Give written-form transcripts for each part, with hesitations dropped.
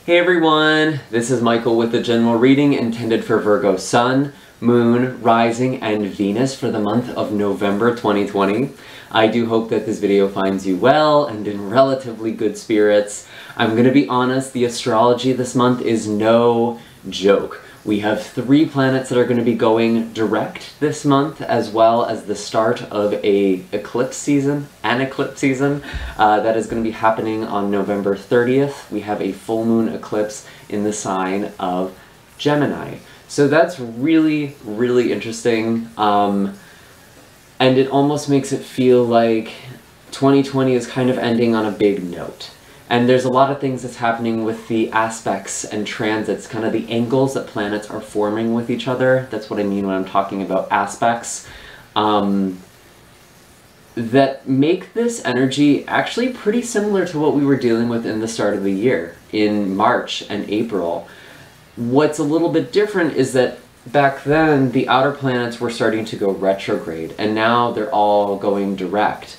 Hey everyone, this is Michael with the general reading intended for Virgo Sun, Moon, Rising, and Venus for the month of November 2020. I do hope that this video finds you well and in relatively good spirits. I'm gonna be honest, the astrology this month is no joke. We have 3 planets that are going to be going direct this month, as well as the start of an eclipse season, that is going to be happening on November 30th. We have a full moon eclipse in the sign of Gemini. So that's really, really interesting, and it almost makes it feel like 2020 is kind of ending on a big note. And there's a lot of things that's happening with the aspects and transits, kind of the angles that planets are forming with each other. That's what I mean when I'm talking about aspects. That make this energy actually pretty similar to what we were dealing with in the start of the year, in March and April. What's a little bit different is that back then, the outer planets were starting to go retrograde, and now they're all going direct.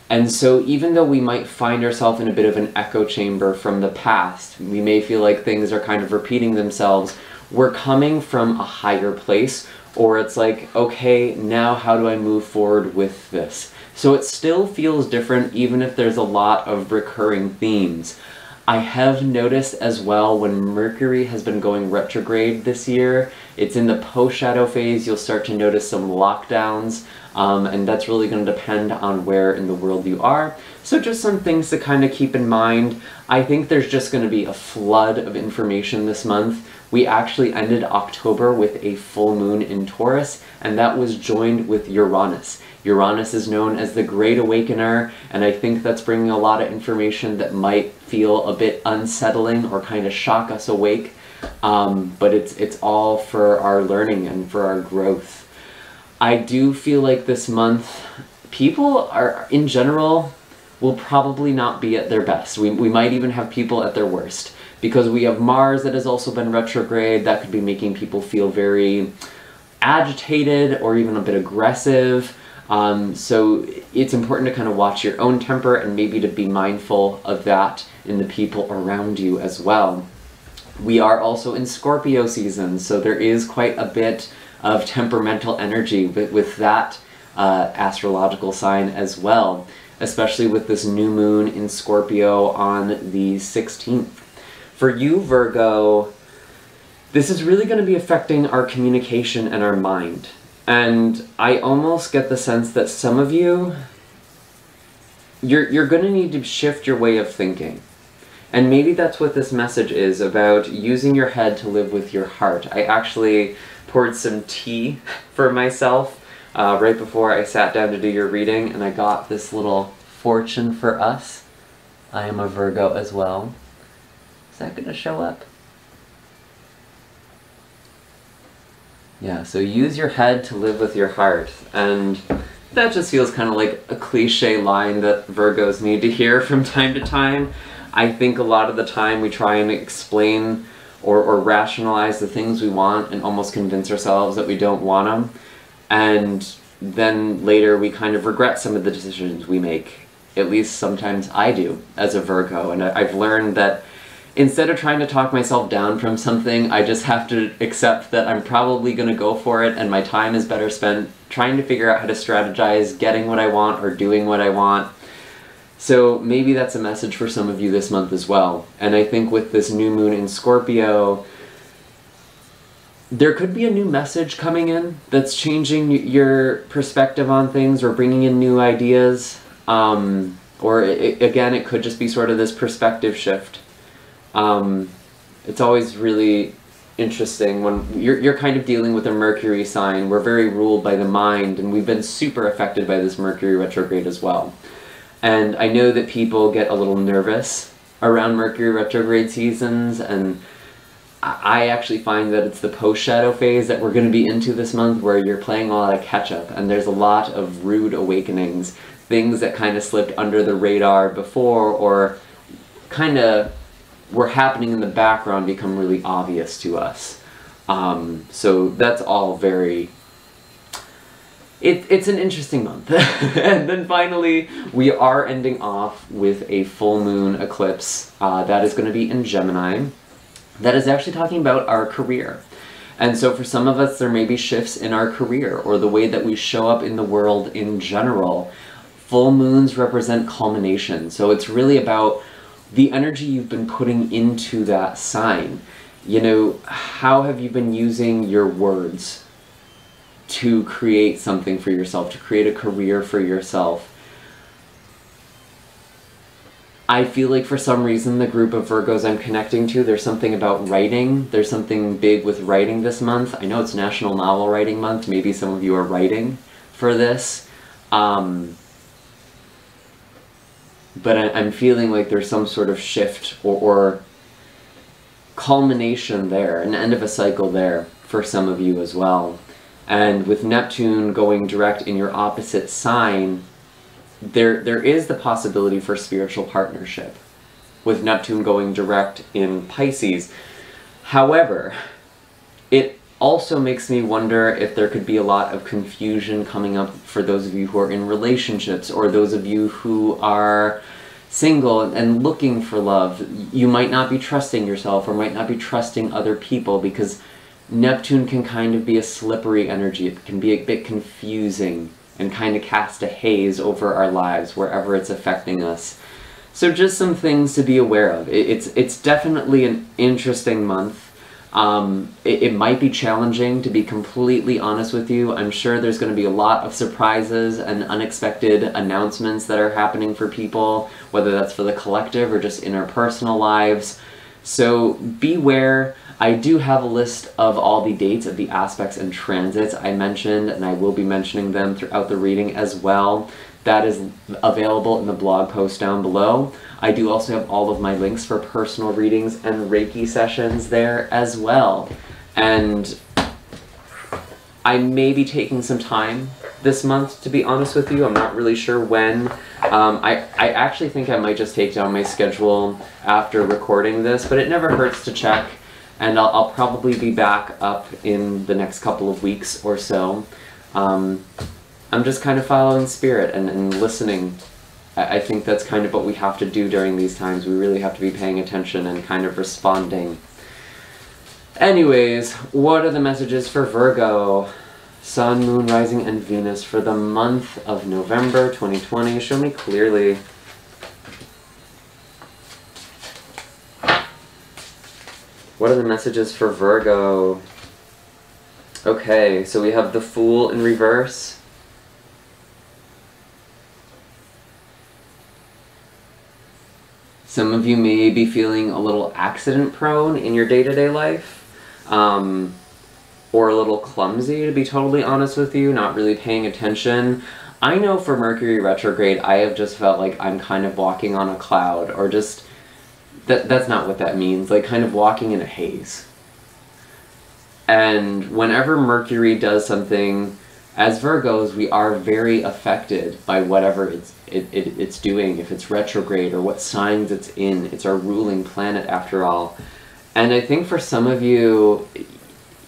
And so even though we might find ourselves in a bit of an echo chamber from the past, we may feel like things are kind of repeating themselves, we're coming from a higher place, or it's like, okay, now how do I move forward with this? So it still feels different even if there's a lot of recurring themes. I have noticed as well when Mercury has been going retrograde this year, it's in the post-shadow phase, you'll start to notice some lockdowns, and that's really going to depend on where in the world you are. So just some things to kind of keep in mind. I think there's just going to be a flood of information this month. We actually ended October with a full moon in Taurus, and that was joined with Uranus. Uranus is known as the Great Awakener, and I think that's bringing a lot of information that might feel a bit unsettling or kind of shock us awake, but it's all for our learning and for our growth. I do feel like this month, people are, in general, will probably not be at their best. We might even have people at their worst, because we have Mars that has also been retrograde. That could be making people feel very agitated or even a bit aggressive. So it's important to kind of watch your own temper and maybe to be mindful of that in the people around you as well. We are also in Scorpio season, so there is quite a bit of temperamental energy with that astrological sign as well, especially with this new moon in Scorpio on the 16th. For you, Virgo, this is really going to be affecting our communication and our mind. And I almost get the sense that some of you, you're going to need to shift your way of thinking. And maybe that's what this message is about, using your head to live with your heart. I actually poured some tea for myself right before I sat down to do your reading, and I got this little fortune for us. I am a Virgo as well. Is that going to show up? Yeah, so use your head to live with your heart. And that just feels kind of like a cliche line that Virgos need to hear from time to time. I think a lot of the time we try and explain or rationalize the things we want and almost convince ourselves that we don't want them. And then later we kind of regret some of the decisions we make. At least sometimes I do as a Virgo. And I've learned that instead of trying to talk myself down from something, I just have to accept that I'm probably going to go for it, and my time is better spent trying to figure out how to strategize, getting what I want or doing what I want. So maybe that's a message for some of you this month as well. And I think with this new moon in Scorpio, there could be a new message coming in that's changing your perspective on things or bringing in new ideas. Again, it could just be sort of this perspective shift. It's always really interesting when you're kind of dealing with a Mercury sign. We're very ruled by the mind, and we've been super affected by this Mercury retrograde as well. And I know that people get a little nervous around Mercury retrograde seasons, and I actually find that it's the post-shadow phase that we're going to be into this month, where you're playing a lot of catch-up, and there's a lot of rude awakenings, things that kind of slipped under the radar before, or kind of were happening in the background, become really obvious to us. So that's all very It's an interesting month. And then finally, we are ending off with a full moon eclipse. That is going to be in Gemini. that is actually talking about our career. And so for some of us, there may be shifts in our career or the way that we show up in the world in general. Full moons represent culmination. So it's really about the energy you've been putting into that sign. You know, how have you been using your words to create something for yourself, to create a career for yourself? I feel like for some reason the group of Virgos I'm connecting to, there's something about writing. There's something big with writing this month. I know it's National Novel Writing Month. Maybe some of you are writing for this. But I'm feeling like there's some sort of shift or culmination there, an end of a cycle there for some of you as well. And with Neptune going direct in your opposite sign, there is the possibility for spiritual partnership with Neptune going direct in Pisces. However, it also makes me wonder if there could be a lot of confusion coming up for those of you who are in relationships, or those of you who are single and looking for love. You might not be trusting yourself or might not be trusting other people, because Neptune can kind of be a slippery energy. It can be a bit confusing and kind of cast a haze over our lives wherever it's affecting us. So just some things to be aware of. It's definitely an interesting month. It might be challenging, to be completely honest with you. I'm sure there's going to be a lot of surprises and unexpected announcements that are happening for people, whether that's for the collective or just in our personal lives. So beware. I do have a list of all the dates of the aspects and transits I mentioned, and I will be mentioning them throughout the reading as well. That is available in the blog post down below. I do also have all of my links for personal readings and Reiki sessions there as well. And I may be taking some time this month, to be honest with you. I'm not really sure when. I actually think I might just take down my schedule after recording this, but it never hurts to check. And I'll probably be back up in the next couple of weeks or so. I'm just kind of following spirit and listening. I think that's kind of what we have to do during these times. We really have to be paying attention and kind of responding. Anyways, what are the messages for Virgo? Sun, Moon, Rising, and Venus for the month of November 2020. Show me clearly. What are the messages for Virgo? Okay, so we have the Fool in reverse. Some of you may be feeling a little accident prone in your day-to-day life, or a little clumsy, to be totally honest with you, not really paying attention. I know for Mercury retrograde, I have just felt like I'm kind of walking on a cloud, or just that's not what that means, like kind of walking in a haze. And whenever Mercury does something, as Virgos, we are very affected by whatever it's doing, if it's retrograde or what signs it's in. It's our ruling planet after all. And I think for some of you,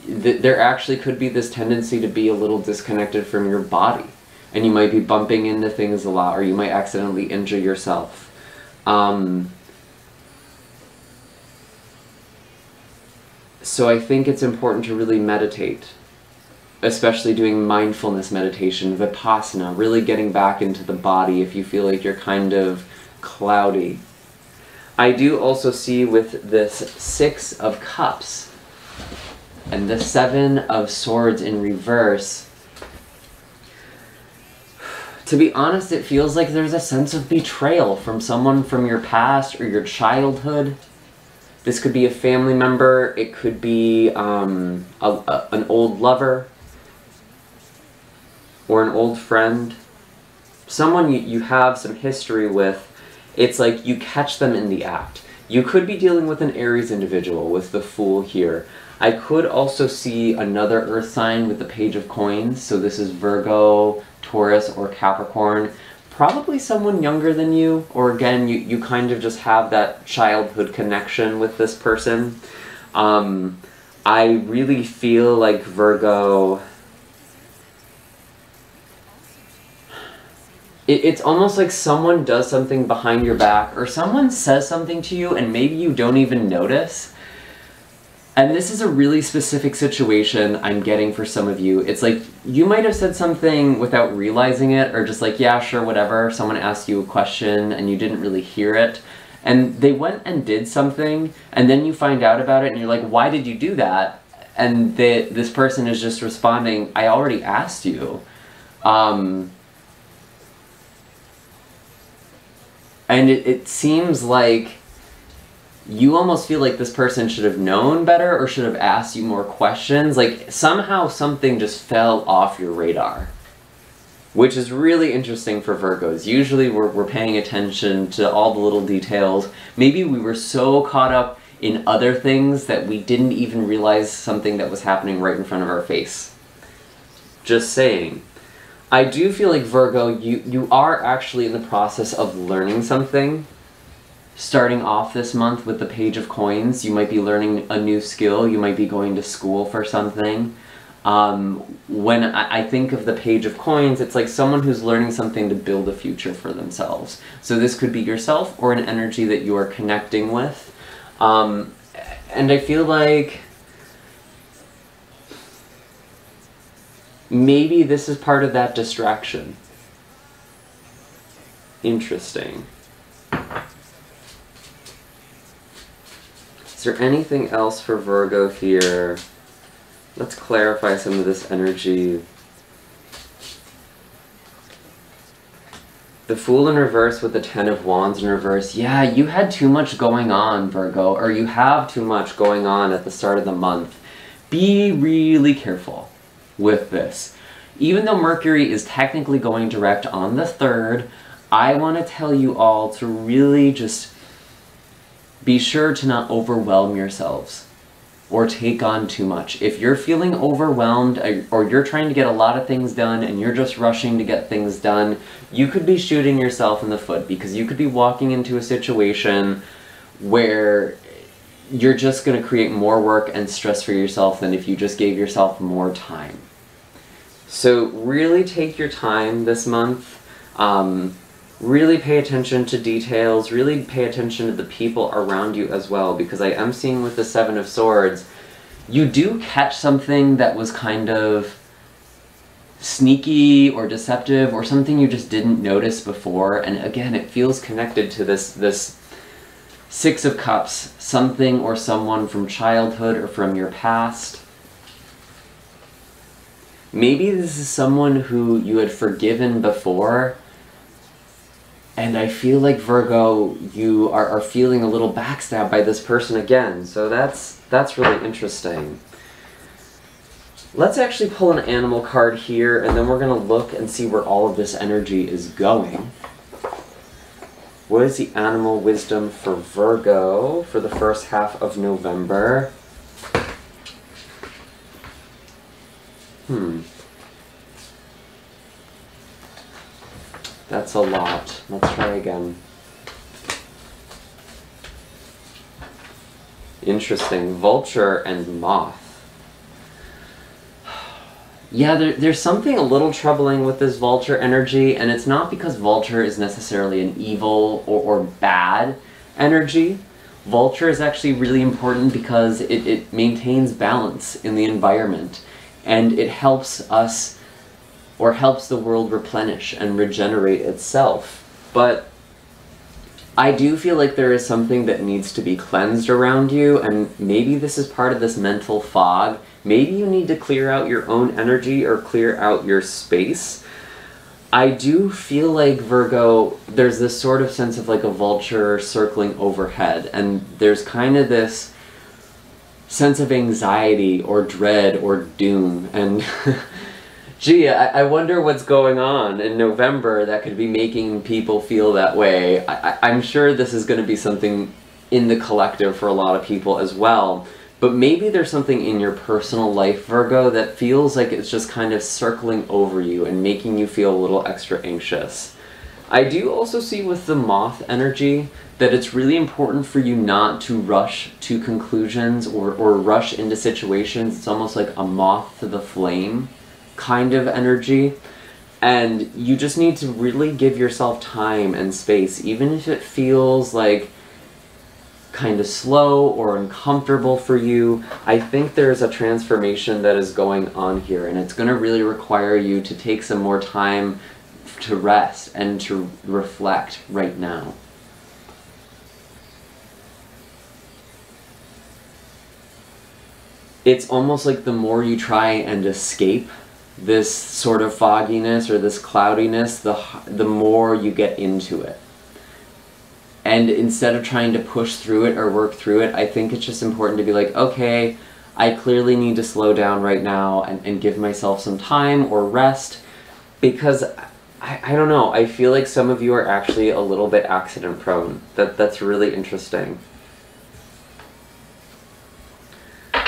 there actually could be this tendency to be a little disconnected from your body. And you might be bumping into things a lot, or you might accidentally injure yourself. So I think it's important to really meditate, especially doing mindfulness meditation, Vipassana, really getting back into the body if you feel like you're kind of cloudy. I do also see with this Six of Cups and the Seven of Swords in reverse, to be honest, it feels like there's a sense of betrayal from someone from your past or your childhood. This could be a family member, it could be an old lover, or an old friend. Someone you have some history with. It's like you catch them in the act. You could be dealing with an Aries individual with the Fool here. I could also see another earth sign with the Page of Coins, so this is Virgo, Taurus, or Capricorn. Probably someone younger than you, or again, you kind of just have that childhood connection with this person. I really feel like Virgo, it's almost like someone does something behind your back, or someone says something to you and maybe you don't even notice, And this is a really specific situation I'm getting for some of you. It's like, you might have said something without realizing it, or just like, yeah, sure, whatever. Someone asked you a question and you didn't really hear it. And they went and did something, and then you find out about it and you're like, why did you do that? And this person is just responding, I already asked you. And it seems like you almost feel like this person should have known better or should have asked you more questions. Like, somehow something just fell off your radar, which is really interesting for Virgos. Usually we're paying attention to all the little details. Maybe we were so caught up in other things that we didn't even realize something that was happening right in front of our face. Just saying. I do feel like, Virgo, you are actually in the process of learning something. Starting off this month with the Page of Coins, you might be learning a new skill, you might be going to school for something. When I think of the Page of Coins, it's like someone who's learning something to build a future for themselves. So this could be yourself or an energy that you are connecting with. And I feel like maybe this is part of that distraction. Interesting. Is there anything else for Virgo here? Let's clarify some of this energy. The Fool in reverse with the Ten of Wands in reverse. Yeah, you had too much going on, Virgo, or you have too much going on at the start of the month. Be really careful with this. Even though Mercury is technically going direct on the 3rd, I want to tell you all to really just be sure to not overwhelm yourselves or take on too much. If you're feeling overwhelmed or you're trying to get a lot of things done and you're just rushing to get things done, you could be shooting yourself in the foot, because you could be walking into a situation where you're just going to create more work and stress for yourself than if you just gave yourself more time. So really take your time this month. Really pay attention to details, really pay attention to the people around you as well, because I am seeing with the Seven of Swords, you do catch something that was kind of sneaky or deceptive or something you just didn't notice before, and again, it feels connected to this Six of Cups, something or someone from childhood or from your past. Maybe this is someone who you had forgiven before, and I feel like, Virgo, you are feeling a little backstabbed by this person again. So that's really interesting. Let's actually pull an animal card here, and then we're going to look and see where all of this energy is going. What is the animal wisdom for Virgo for the first half of November? That's a lot. Let's try again. Interesting. Vulture and moth. Yeah, there's something a little troubling with this vulture energy, and it's not because vulture is necessarily an evil or bad energy. Vulture is actually really important because it maintains balance in the environment, and it helps us, or helps the world replenish and regenerate itself. But I do feel like there is something that needs to be cleansed around you, and maybe this is part of this mental fog. Maybe you need to clear out your own energy or clear out your space. I do feel like, Virgo, there's this sort of sense of like a vulture circling overhead, and there's kind of this sense of anxiety or dread or doom, and gee, I wonder what's going on in November that could be making people feel that way. I'm sure this is going to be something in the collective for a lot of people as well. But maybe there's something in your personal life, Virgo, that feels like it's just kind of circling over you and making you feel a little extra anxious. I do also see with the moth energy that it's really important for you not to rush to conclusions or rush into situations. It's almost like a moth to the flame kind of energy, and you just need to really give yourself time and space, even if it feels like kind of slow or uncomfortable for you, I think there's a transformation that is going on here, and it's going to really require you to take some more time to rest and to reflect right now. It's almost like the more you try and escape this sort of fogginess or this cloudiness, the more you get into it. And instead of trying to push through it or work through it, I think it's just important to be like, okay, I clearly need to slow down right now and give myself some time or rest, because I don't know, I feel like some of you are actually a little bit accident prone. That's really interesting.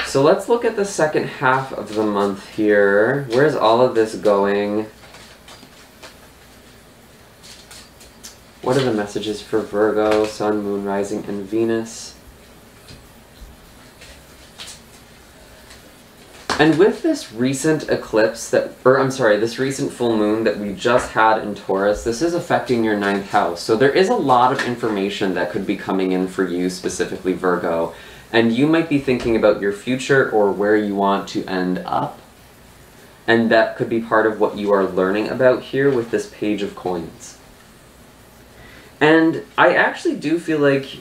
So let's look at the second half of the month here. Where's all of this going? What are the messages for Virgo, Sun, Moon, Rising, and Venus? And with this recent eclipse this recent full moon that we just had in Taurus, this is affecting your 9th house. So there is a lot of information that could be coming in for you, specifically Virgo. And you might be thinking about your future or where you want to end up. And that could be part of what you are learning about here with this Page of Coins. And I actually do feel like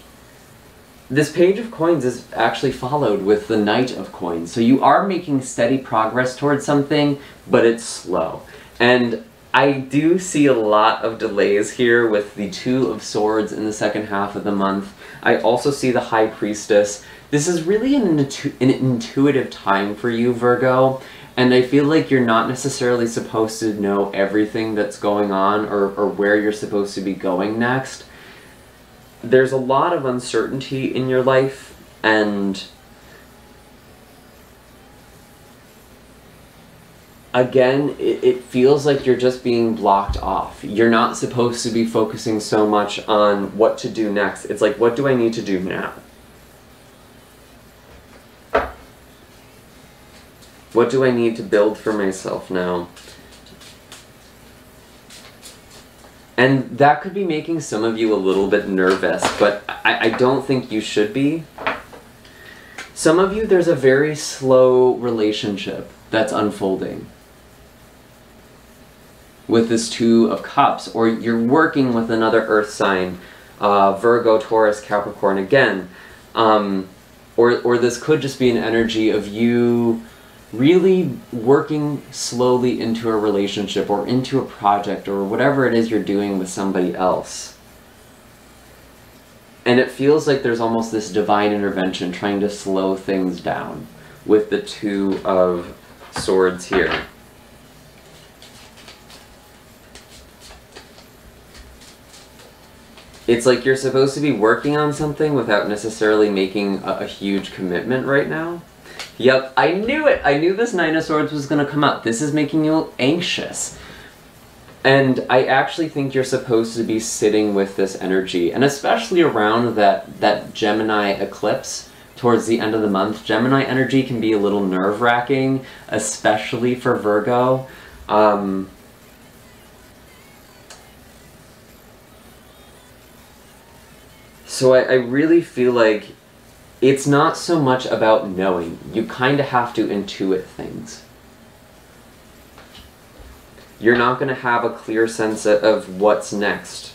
this Page of Coins is actually followed with the Knight of Coins. So you are making steady progress towards something, but it's slow. And I do see a lot of delays here with the Two of Swords in the second half of the month. I also see the High Priestess. This is really an intuitive time for you, Virgo. And I feel like you're not necessarily supposed to know everything that's going on or where you're supposed to be going next. There's a lot of uncertainty in your life, and again, it feels like you're just being blocked off. You're not supposed to be focusing so much on what to do next. It's like, what do I need to do now? What do I need to build for myself now? And that could be making some of you a little bit nervous, but I don't think you should be. Some of you, there's a very slow relationship that's unfolding with this Two of Cups, or you're working with another earth sign, Virgo, Taurus, Capricorn again. Or this could just be an energy of you really working slowly into a relationship or into a project or whatever it is you're doing with somebody else. And it feels like there's almost this divine intervention trying to slow things down with the Two of Swords here. It's like you're supposed to be working on something without necessarily making a huge commitment right now. Yep, I knew it! I knew this Nine of Swords was going to come up. This is making you anxious. And I actually think you're supposed to be sitting with this energy, and especially around that Gemini eclipse towards the end of the month. Gemini energy can be a little nerve-wracking, especially for Virgo. So I really feel like it's not so much about knowing. You kind of have to intuit things. You're not going to have a clear sense of what's next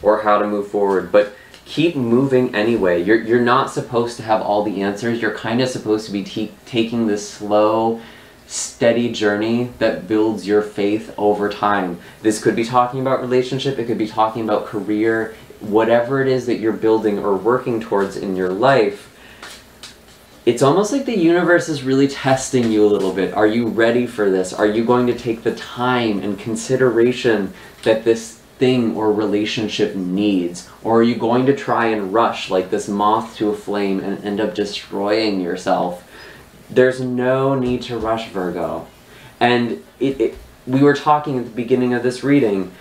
or how to move forward, but keep moving anyway. You're not supposed to have all the answers. You're kind of supposed to be taking this slow, steady journey that builds your faith over time. This could be talking about relationship, it could be talking about career, whatever it is that you're building or working towards in your life. It's almost like the universe is really testing you a little bit. Are you ready for this? Are you going to take the time and consideration that this thing or relationship needs? Or are you going to try and rush like this moth to a flame and end up destroying yourself? There's no need to rush, Virgo. And we were talking at the beginning of this reading,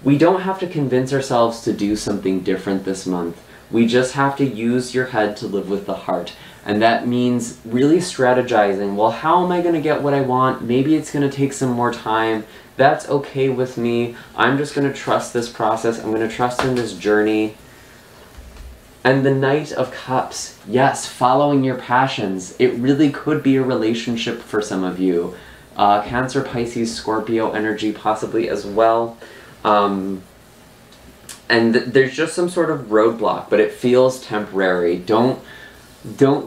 we don't have to convince ourselves to do something different this month. We just have to use your head to live with the heart. And that means really strategizing. Well, how am I going to get what I want? Maybe it's going to take some more time. That's okay with me. I'm just going to trust this process. I'm going to trust in this journey. And the Knight of Cups, yes, following your passions. It really could be a relationship for some of you. Cancer, Pisces, Scorpio energy possibly as well. And there's just some sort of roadblock, but it feels temporary. Don't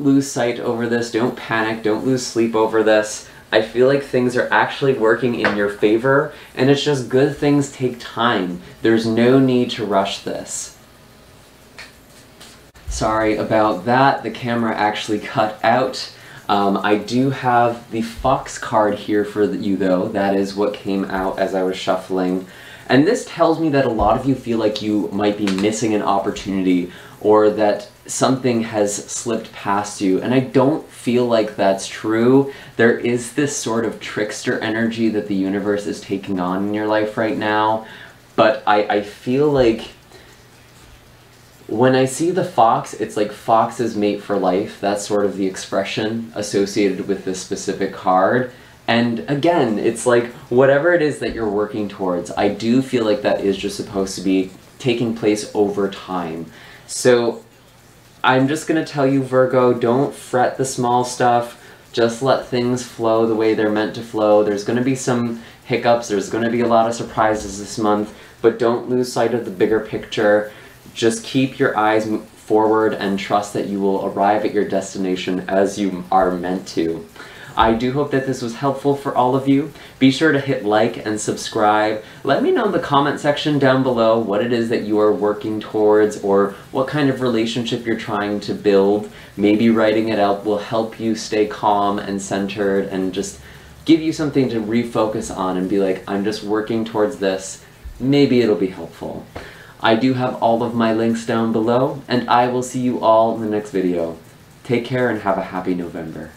lose sight over this, don't panic, don't lose sleep over this. I feel like things are actually working in your favor, and it's just good things take time. There's no need to rush this. Sorry about that, the camera actually cut out. I do have the Fox card here for you though. That is what came out as I was shuffling. And this tells me that a lot of you feel like you might be missing an opportunity, or that something has slipped past you. And I don't feel like that's true. There is this sort of trickster energy that the universe is taking on in your life right now. But I feel like when I see the fox, it's like foxes mate for life. That's sort of the expression associated with this specific card. And again, it's like whatever it is that you're working towards, I do feel like that is just supposed to be taking place over time. So I'm just going to tell you, Virgo, don't fret the small stuff. Just let things flow the way they're meant to flow. There's going to be some hiccups. There's going to be a lot of surprises this month. But don't lose sight of the bigger picture. Just keep your eyes forward and trust that you will arrive at your destination as you are meant to. I do hope that this was helpful for all of you. Be sure to hit like and subscribe. Let me know in the comment section down below what it is that you are working towards, or what kind of relationship you're trying to build. Maybe writing it out will help you stay calm and centered and just give you something to refocus on and be like, I'm just working towards this. Maybe it'll be helpful. I do have all of my links down below, and I will see you all in the next video. Take care and have a happy November.